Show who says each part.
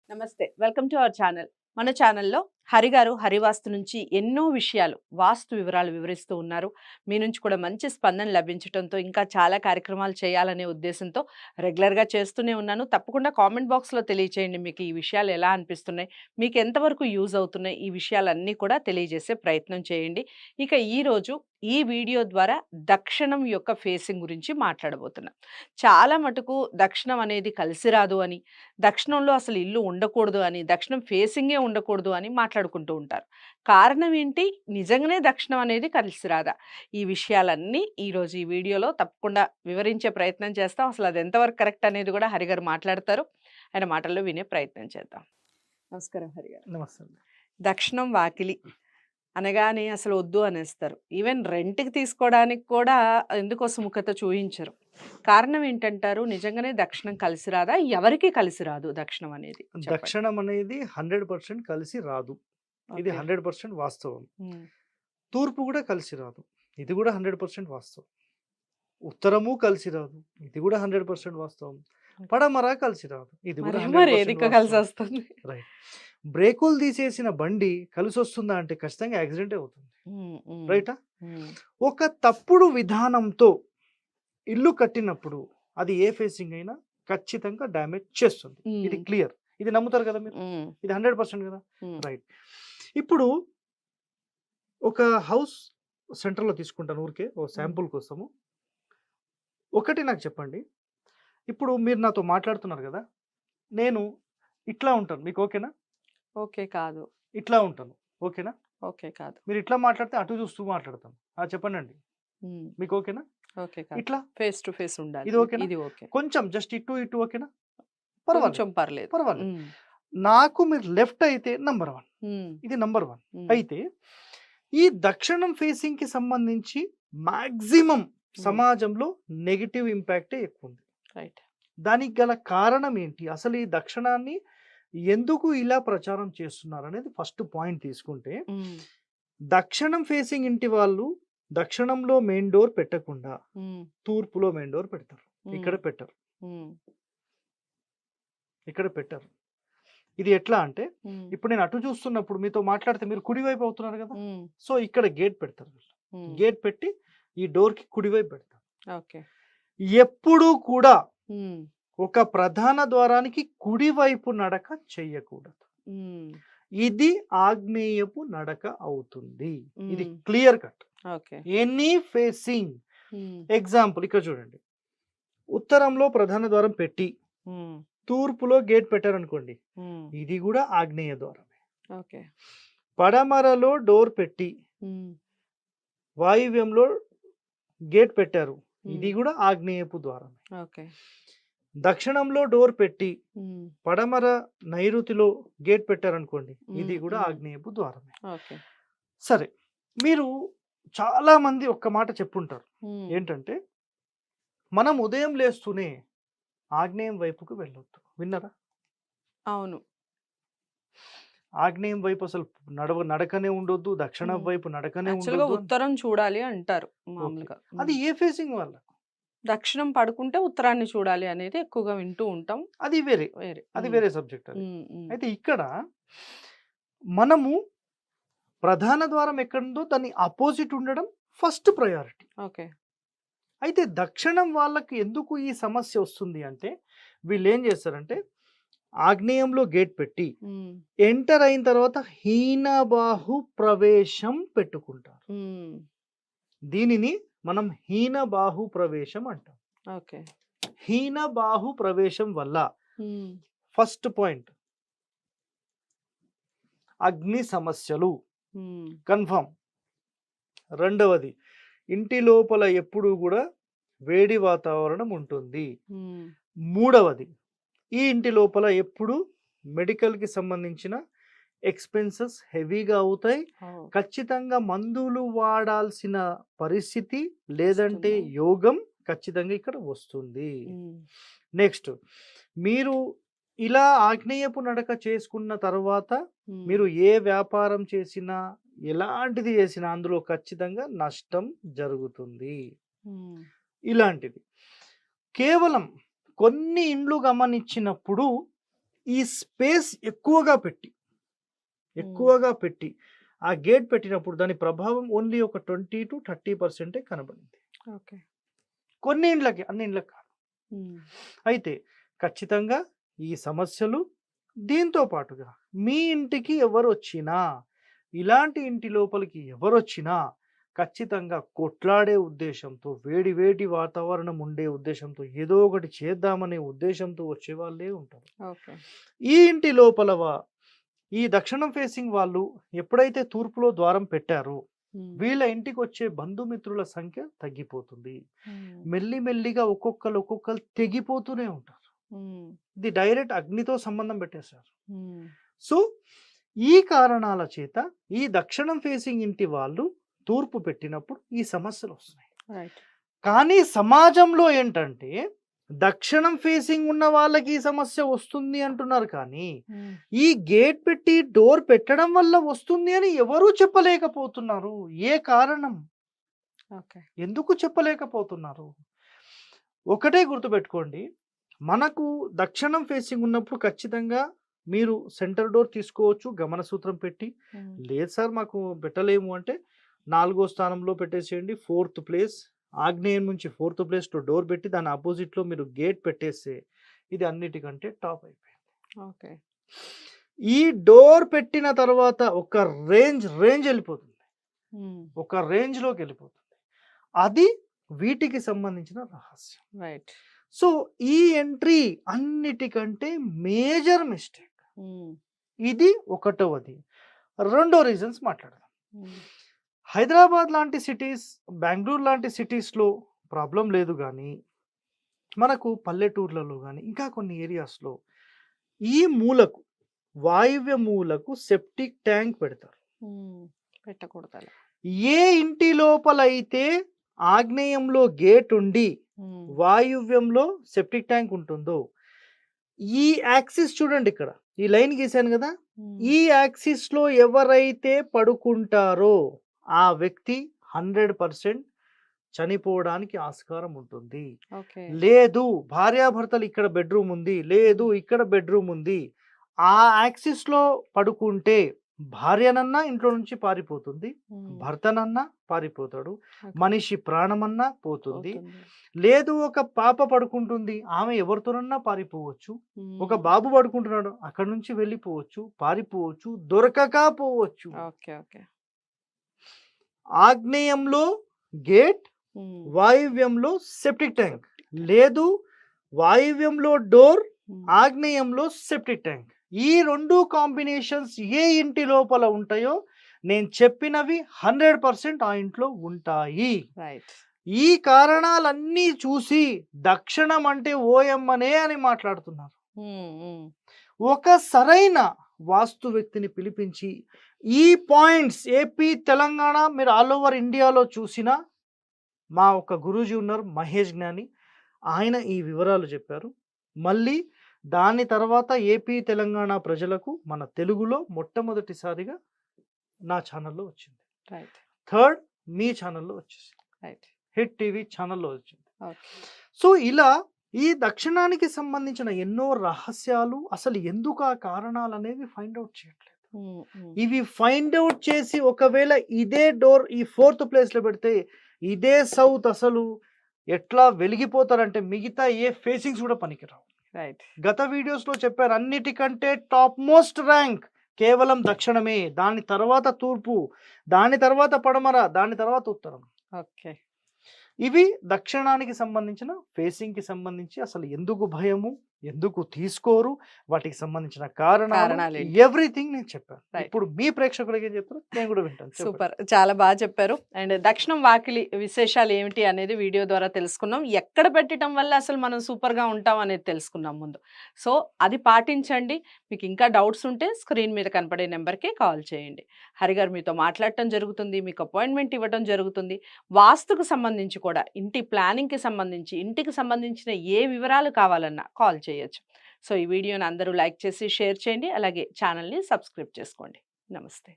Speaker 1: నమస్తే. Welcome to our channel. మన ఛానల్‌లో హరిగారు హరివాస్తు నుంచి ఎన్నో విషయాలు, వాస్తు వివరాలు వివరిస్తూ ఉన్నారు. మీ నుంచి కూడా మంచి స్పందన లభించటంతో ఇంకా చాలా కార్యక్రమాలు చేయాలనే ఉద్దేశంతో రెగ్యులర్‌గా చేస్తూనే ఉన్నాను. తప్పకుండా కామెంట్ బాక్స్‌లో తెలియచేయండి. మీకు ఈ విషయాలు ఎలా అనిపిస్తున్నాయి? మీకు ఎంతవరకు యూజ్ అవుతున్నాయి? ఈ విషయాలన్నీ కూడా తెలియజేసే ప్రయత్నం చేయండి. ఇక ఈరోజు ఈ వీడియో ద్వారా దక్షిణం యొక్క ఫేసింగ్ గురించి మాట్లాడబోతున్నాం. చాలా మటుకు దక్షిణం అనేది కలిసి రాదు అని, దక్షిణంలో అసలు ఇల్లు ఉండకూడదు అని, దక్షిణం ఫేసింగే ఉండకూడదు అని మాట్లాడుకుంటూ ఉంటారు. కారణం ఏంటి? నిజంగానే దక్షిణం అనేది కలిసి రాదా? ఈ విషయాలన్నీ ఈరోజు ఈ వీడియోలో తప్పకుండా వివరించే ప్రయత్నం చేస్తాం. అసలు అది ఎంతవరకు కరెక్ట్ అనేది కూడా హరిగారు మాట్లాడతారు. ఆయన మాటల్లో వినే ప్రయత్నం చేద్దాం. నమస్కారం హరిగారు.
Speaker 2: నమస్తే అండి.
Speaker 1: దక్షిణం వాకిలి అనగానే అసలు వద్దు అనేస్తారు. ఈవెన్ రెంట్‌కి తీసుకోవడానికి కూడా ఎందుకో సుముఖత చూయించరు. కారణం ఏంటంటారు? నిజంగానే దక్షిణం కలిసి రాదా? ఎవరికీ కలిసి రాదు దక్షిణం అనేది చెప్పండి.
Speaker 2: దక్షిణం అనేది 100% కలిసి రాదు. ఇది
Speaker 1: ఓకే.
Speaker 2: 100% వాస్తవం.
Speaker 1: హ్మ్.
Speaker 2: తూర్పు కూడా కలిసి రాదు. ఇది కూడా 100% వాస్తవం. ఉత్తరము కలిసి రాదు. ఇది కూడా 100% వాస్తవం. పడమర కలిసి రాదు. ఇది కూడా
Speaker 1: మరి ఏది
Speaker 2: 100%
Speaker 1: కలిసి
Speaker 2: వాస్తవం.
Speaker 1: వస్తుంది?
Speaker 2: రైట్. బ్రేకులు తీసేసిన బండి కలిసొస్తుందా అంటే ఖచ్చితంగా యాక్సిడెంటే అవుతుంది.
Speaker 1: హ్మ్. హ్మ్.
Speaker 2: రైటా?
Speaker 1: హ్మ్.
Speaker 2: ఒక తప్పుడు విధానంతో ఇల్లు కట్టినప్పుడు అది ఏ ఫేసింగ్ అయినా ఖచ్చితంగా డ్యామేజ్ చేస్తుంది. ఇది
Speaker 1: హ్మ్.
Speaker 2: క్లియర్. ఇది నమ్ముతారు కదా మీరు?
Speaker 1: హ్మ్.
Speaker 2: ఇది 100% కదా?
Speaker 1: హ్మ్.
Speaker 2: రైట్. ఇప్పుడు ఒక హౌస్ సెంటర్‌లో తీసుకుంటాను ఊరికే ఓ
Speaker 1: హ్మ్.
Speaker 2: శాంపుల్ కోసము. ఒకటి నాకు చెప్పండి. ఇప్పుడు మీరు నాతో మాట్లాడుతున్నారు కదా! నేను ఇట్లా ఉంటాను. మీకు ఓకేనా?
Speaker 1: ఓకే కాదు.
Speaker 2: ఇట్లా ఉంటాను. ఓకేనా?
Speaker 1: ఓకే కాదు.
Speaker 2: మీరు ఇట్లా మాట్లాడితే అటు చూస్తూ మాట్లాడతాను. చెప్పండండి.
Speaker 1: హ్మ్.
Speaker 2: మీకు ఓకేనా?
Speaker 1: ఓకే కాదు.
Speaker 2: ఇట్లా
Speaker 1: ఫేస్ టు ఫేస్ ఉండాలి.
Speaker 2: ఇది ఓకేనా?
Speaker 1: ఇది ఓకే.
Speaker 2: కొంచెం జస్ట్ ఇటు, ఇటు ఓకేనా? పర్వాలేదు.
Speaker 1: కొంచెం పర్లేదు.
Speaker 2: పర్వాలేదు.
Speaker 1: హ్మ్.
Speaker 2: నాకు మీరు లెఫ్ట్ అయితే నంబర్ 1.
Speaker 1: హ్మ్.
Speaker 2: ఇది నంబర్ 1.
Speaker 1: హ్మ్.
Speaker 2: అయితే ఈ దక్షిణం ఫేసింగ్‌కి సంబంధించి మాక్సిమం
Speaker 1: హ్మ్.
Speaker 2: సమాజంలో నెగెటివ్ ఇంపాక్టే ఎక్కువుంది.
Speaker 1: రైట్.
Speaker 2: దానికి గల కారణం ఏంటి? అసలు ఈ దక్షిణాన్ని ఎందుకు ఇలా ప్రచారం చేస్తున్నారనేది ఫస్ట్ పాయింట్ తీసుకుంటే,
Speaker 1: హ్మ్.
Speaker 2: దక్షిణం ఫేసింగ్ ఇంటి వాళ్ళు దక్షిణంలో మెయిన్ డోర్ పెట్టకుండా
Speaker 1: హ్మ్.
Speaker 2: తూర్పులో మెయిన్ డోర్ పెడతారు. ఇక్కడ
Speaker 1: హ్మ్.
Speaker 2: పెట్టరు.
Speaker 1: హ్మ్.
Speaker 2: ఇక్కడ పెట్టరు. ఇది ఎట్లా అంటే,
Speaker 1: హ్మ్.
Speaker 2: ఇప్పుడు నేను అటు చూస్తున్నప్పుడు మీతో మాట్లాడితే మీరు కుడివైపు అవుతున్నారు కదా!
Speaker 1: హ్మ్.
Speaker 2: సో, ఇక్కడ గేట్ పెడతారు వీళ్ళు.
Speaker 1: హ్మ్.
Speaker 2: గేట్ పెట్టి ఈ డోర్‌కి కుడివైపు పెడతారు.
Speaker 1: ఓకే.
Speaker 2: ఎప్పుడూ కూడా
Speaker 1: హ్మ్.
Speaker 2: ఒక ప్రధాన ద్వారానికి కుడివైపు నడక చెయ్యకూడదు.
Speaker 1: హ్మ్.
Speaker 2: ఇది ఆగ్నేయపు నడక అవుతుంది. ఇది
Speaker 1: హ్మ్.
Speaker 2: Clear cut.
Speaker 1: Okay.
Speaker 2: Any facing
Speaker 1: హ్మ్.
Speaker 2: ఎగ్జాంపుల్ ఇక్కడ చూడండి. ఉత్తరంలో ప్రధాన ద్వారం పెట్టి,
Speaker 1: హ్మ్.
Speaker 2: తూర్పులో గేట్ పెట్టారనుకోండి.
Speaker 1: హ్మ్.
Speaker 2: ఇది కూడా ఆగ్నేయ ద్వారమే.
Speaker 1: ఓకే.
Speaker 2: పడమరలో డోర్ పెట్టి,
Speaker 1: హ్మ్.
Speaker 2: వాయువ్యంలో గేట్ పెట్టారు. ఇది
Speaker 1: హ్మ్.
Speaker 2: కూడా ఆగ్నేయపు ద్వారమే.
Speaker 1: ఓకే.
Speaker 2: దక్షిణంలో డోర్ పెట్టి,
Speaker 1: హ్మ్.
Speaker 2: పడమర నైరుతిలో గేట్ పెట్టారనుకోండి. ఇది
Speaker 1: హ్మ్.
Speaker 2: కూడా
Speaker 1: హ్మ్.
Speaker 2: ఆగ్నేయపు ద్వారమే.
Speaker 1: ఓకే.
Speaker 2: సరే. మీరు చాలా మంది ఒక్క మాట చెప్పుంటారు.
Speaker 1: హ్మ్.
Speaker 2: ఏంటంటే, మనం ఉదయం లేస్తూనే ఆగ్నేయం వైపుకు వెళ్ళొద్దు. విన్నారా?
Speaker 1: అవును.
Speaker 2: ఆగ్నేయం వైపు అసలు నడకనే ఉండొద్దు. దక్షిణం
Speaker 1: హ్మ్.
Speaker 2: వైపు నడకనే
Speaker 1: యాక్చువల్‌గా
Speaker 2: ఉండొద్దు అని.
Speaker 1: ఉత్తరం చూడాలి అంటారు
Speaker 2: ఓకే.
Speaker 1: మామూలుగా.
Speaker 2: అది
Speaker 1: హ్మ్.
Speaker 2: ఏ ఫేసింగ్ వాళ్ళకు?
Speaker 1: దక్షిణం పడుకుంటే ఉత్తరాన్ని చూడాలి అనేది ఎక్కువగా వింటూ ఉంటాం.
Speaker 2: అది వేరే.
Speaker 1: వేరే.
Speaker 2: అది
Speaker 1: హ్మ్.
Speaker 2: వేరే సబ్జెక్ట్ అది.
Speaker 1: హ్మ్. హ్మ్.
Speaker 2: అయితే ఇక్కడ మనము ప్రధాన ద్వారం ఎక్కడుందో దాని అపోజిట్ ఉండడం ఫస్ట్ ప్రయారిటీ.
Speaker 1: ఓకే.
Speaker 2: అయితే దక్షిణం వాళ్ళకి ఎందుకు ఈ సమస్య వస్తుంది అంటే, వీళ్ళేం చేస్తారంటే, ఆగ్నేయంలో గేట్ పెట్టి,
Speaker 1: హ్మ్.
Speaker 2: ఎంటర్ అయిన తర్వాత హీనబాహు ప్రవేశం పెట్టుకుంటారు.
Speaker 1: హ్మ్.
Speaker 2: దీనిని మనం హీనబాహు ప్రవేశం అంటాం.
Speaker 1: ఓకే.
Speaker 2: హీనబాహు ప్రవేశం వల్ల
Speaker 1: హ్మ్.
Speaker 2: ఫస్ట్ పాయింట్ అగ్ని సమస్యలు
Speaker 1: హ్మ్.
Speaker 2: కన్ఫర్మ్. రెండవది ఇంటి లోపల ఎప్పుడూ కూడా వేడి వాతావరణం ఉంటుంది.
Speaker 1: హ్మ్.
Speaker 2: మూడవది ఈ ఇంటి లోపల ఎప్పుడు మెడికల్‌కి సంబంధించిన ఎక్స్‌పెన్సెస్ హెవీగా అవుతాయి.
Speaker 1: ఓహ్!
Speaker 2: ఖచ్చితంగా మందులు వాడాల్సిన పరిస్థితి లేదంటే
Speaker 1: వస్తుందా?
Speaker 2: యోగం ఖచ్చితంగా ఇక్కడ వస్తుంది.
Speaker 1: హ్మ్.
Speaker 2: నెక్స్ట్ మీరు ఇలా ఆగ్నేయపు నడక చేసుకున్న తర్వాత
Speaker 1: హ్మ్.
Speaker 2: మీరు ఏ వ్యాపారం చేసినా, ఎలాంటిది చేసినా అందులో ఖచ్చితంగా నష్టం జరుగుతుంది.
Speaker 1: హ్మ్.
Speaker 2: ఇలాంటిది. కేవలం కొన్ని ఇండ్లు గమనించినప్పుడు ఈ స్పేస్ ఎక్కువగా పెట్టి ఆ గేట్ పెట్టినప్పుడు దాని ప్రభావం ఓన్లీ ఒక 20 to 30% కనబడింది.
Speaker 1: ఓకే.
Speaker 2: కొన్ని ఇండ్లకి, అన్ని ఇండ్లకి కాదు. అయితే ఖచ్చితంగా ఈ సమస్యలు దీంతో పాటుగా మీ ఇంటికి ఎవరొచ్చినా, ఇలాంటి ఇంటి లోపలికి ఎవరొచ్చినా ఖచ్చితంగా కొట్లాడే ఉద్దేశంతో, వేడి వేడి వాతావరణం ఉండే ఉద్దేశంతో, ఏదో ఒకటి చేద్దామనే ఉద్దేశంతో వచ్చేవాళ్ళే ఉంటారు.
Speaker 1: ఓకే.
Speaker 2: ఈ ఇంటి లోపల ఈ దక్షిణం ఫేసింగ్ వాళ్ళు ఎప్పుడైతే తూర్పులో ద్వారం పెట్టారో వీళ్ళ ఇంటికి వచ్చే బంధుమిత్రుల సంఖ్య తగ్గిపోతుంది. మెల్లిమెల్లిగా ఒక్కొక్కరు తెగిపోతూనే ఉంటారు. ఇది డైరెక్ట్ అగ్నితో సంబంధం పెట్టేశారు. సో ఈ కారణాల చేత ఈ దక్షిణం ఫేసింగ్ ఇంటి వాళ్ళు తూర్పు పెట్టినప్పుడు ఈ సమస్యలు వస్తున్నాయి.
Speaker 1: రైట్.
Speaker 2: కానీ సమాజంలో ఏంటంటే దక్షిణం ఫేసింగ్ ఉన్న వాళ్ళకి ఈ సమస్య వస్తుంది అంటున్నారు, కానీ ఈ గేట్ పెట్టి డోర్ పెట్టడం వల్ల వస్తుంది అని ఎవరూ చెప్పలేకపోతున్నారు. ఏ కారణం?
Speaker 1: ఓకే.
Speaker 2: ఎందుకు చెప్పలేకపోతున్నారు? ఒకటే గుర్తుపెట్టుకోండి, మనకు దక్షిణం ఫేసింగ్ ఉన్నప్పుడు ఖచ్చితంగా మీరు సెంటర్ డోర్ తీసుకోవచ్చు గమన సూత్రం పెట్టి. లేదు సార్ మాకు పెట్టలేము అంటే 4వ స్థానంలో పెట్టేసేయండి. 4th ప్లేస్, ఆగ్నేయం నుంచి 4th ప్లేస్లో డోర్ పెట్టి దాని ఆపోజిట్లో మీరు గేట్ పెట్టేస్తే ఇది అన్నిటికంటే టాప్ అయిపోయింది.
Speaker 1: ఓకే.
Speaker 2: ఈ డోర్ పెట్టిన తర్వాత ఒక రేంజ్ వెళ్ళిపోతుంది, ఒక రేంజ్లోకి వెళ్ళిపోతుంది. అది వీటికి సంబంధించిన రహస్యం.
Speaker 1: రైట్.
Speaker 2: సో ఈ ఎంట్రీ అన్నిటికంటే మేజర్ మిస్టేక్. ఇది ఒకటవది. రెండో రీజన్స్ మాట్లాడదాం. హైదరాబాద్ లాంటి సిటీస్, బెంగళూరు లాంటి సిటీస్లో ప్రాబ్లం లేదు, కానీ మనకు పల్లెటూర్లలో కానీ ఇంకా కొన్ని ఏరియాస్లో ఈ మూలకు, వాయువ్య మూలకు సెప్టిక్ ట్యాంక్ పెడతారు.
Speaker 1: పెట్టకూడదు.
Speaker 2: ఏ ఇంటి లోపలైతే ఆగ్నేయంలో గేట్ ఉండి వాయువ్యంలో సెప్టిక్ ట్యాంక్ ఉంటుందో, ఈ యాక్సిస్ చూడండి, ఇక్కడ ఈ లైన్ గీసాను కదా, ఈ యాక్సిస్ లో ఎవరైతే పడుకుంటారో ఆ వ్యక్తి 100% చనిపోవడానికి ఆస్కారం ఉంటుంది. లేదు భార్యాభర్తలు ఇక్కడ బెడ్రూమ్ ఉంది, లేదు ఇక్కడ బెడ్రూమ్ ఉంది, ఆ యాక్సిస్ లో పడుకుంటే భార్యనన్నా ఇంట్లో నుంచి పారిపోతుంది, భర్తనన్నా పారిపోతాడు, మనిషి ప్రాణమన్నా పోతుంది. లేదు ఒక పాప పడుకుంటుంది, ఆమె ఎవరితోనన్నా పారిపోవచ్చు. ఒక బాబు పడుకుంటున్నాడు, అక్కడ నుంచి వెళ్ళిపోవచ్చు, పారిపోవచ్చు, దొరకకపోవచ్చు. ఆగ్నేయంలో గేట్, వాయువ్యంలో సెప్టిక్ ట్యాంక్, లేదు వాయువ్యంలో డోర్, ఆగ్నేయంలో సెప్టిక్ ట్యాంక్. ఈ రెండు కాంబినేషన్స్ ఏ ఇంటి లోపల ఉంటాయో నేను చెప్పినవి 100% ఆ ఇంట్లో ఉంటాయి. ఈ కారణాలన్నీ చూసి దక్షిణం అంటే ఓయమ్మనే అని మాట్లాడుతున్నారు. ఒక సరైన వాస్తు వ్యక్తిని పిలిపించి ఈ పాయింట్స్ ఏపీ, తెలంగాణ, మీరు ఆల్ ఓవర్ ఇండియాలో చూసిన మా ఒక గురూజీ ఉన్నారు, మహేష్ జ్ఞాని, ఆయన ఈ వివరాలు చెప్పారు. మళ్ళీ దాని తర్వాత ఏపీ, తెలంగాణ ప్రజలకు మన తెలుగులో మొట్టమొదటిసారిగా నా ఛానల్లో వచ్చింది. థర్డ్ మీ ఛానల్లో వచ్చేసింది, హిట్ టీవీ ఛానల్లో వచ్చింది. సో ఇలా ఈ దక్షిణానికి సంబంధించిన ఎన్నో రహస్యాలు, అసలు ఎందుకు ఆ కారణాలు అనేవి ఫైండ్ అవుట్ చేయట్లేదు. ఇవి ఫైండ్ అవుట్ చేసి ఒకవేళ ఇదే డోర్ ఈ 4th ప్లేస్లో పెడితే ఇదే సౌత్ అసలు ఎట్లా వెలిగిపోతారంటే మిగతా ఏ ఫేసింగ్స్ కూడా పనికిరావు. గత వీడియోస్లో చెప్పారు, అన్నిటికంటే టాప్ మోస్ట్ ర్యాంక్ కేవలం దక్షిణమే, దాని తర్వాత తూర్పు, దాని తర్వాత పడమర, దాని తర్వాత ఉత్తరం. ఇవి దక్షిణానికి సంబంధించిన ఫేసింగ్ కి సంబంధించి అసలు ఎందుకు భయము, ఎందుకు తీసుకోరు, వాటికి సంబంధించిన కారణాలు ఎవ్రీథింగ్ నేను చెప్పాను. ఇప్పుడు మీ ప్రేక్షకులకి ఏం చెప్తారు నేను కూడా వింటాను.
Speaker 1: సూపర్, చాలా బాగా చెప్పారు. అండ్ దక్షిణం వాకిలి విశేషాలు ఏమిటి అనేది వీడియో ద్వారా తెలుసుకున్నాం. ఎక్కడ పెట్టడం వల్ల అసలు మనం సూపర్ గా ఉంటాం అనేది తెలుసుకున్నాం ముందు. సో అది పాటించండి. మీకు ఇంకా డౌట్స్ ఉంటే స్క్రీన్ మీద కనపడే నెంబర్కి కాల్ చేయండి. హరిగారు మీతో మాట్లాడటం జరుగుతుంది, మీకు అపాయింట్మెంట్ ఇవ్వడం జరుగుతుంది. వాస్తుకు సంబంధించి కూడా, ఇంటి ప్లానింగ్ కి సంబంధించి, ఇంటికి సంబంధించిన ఏ వివరాలు కావాలన్నా కాల్ చేయొచ్చు. సో ఈ వీడియోని అందరూ లైక్ చేసి షేర్ చేయండి, అలాగే ఛానల్ని సబ్స్క్రైబ్ చేసుకోండి. నమస్తే.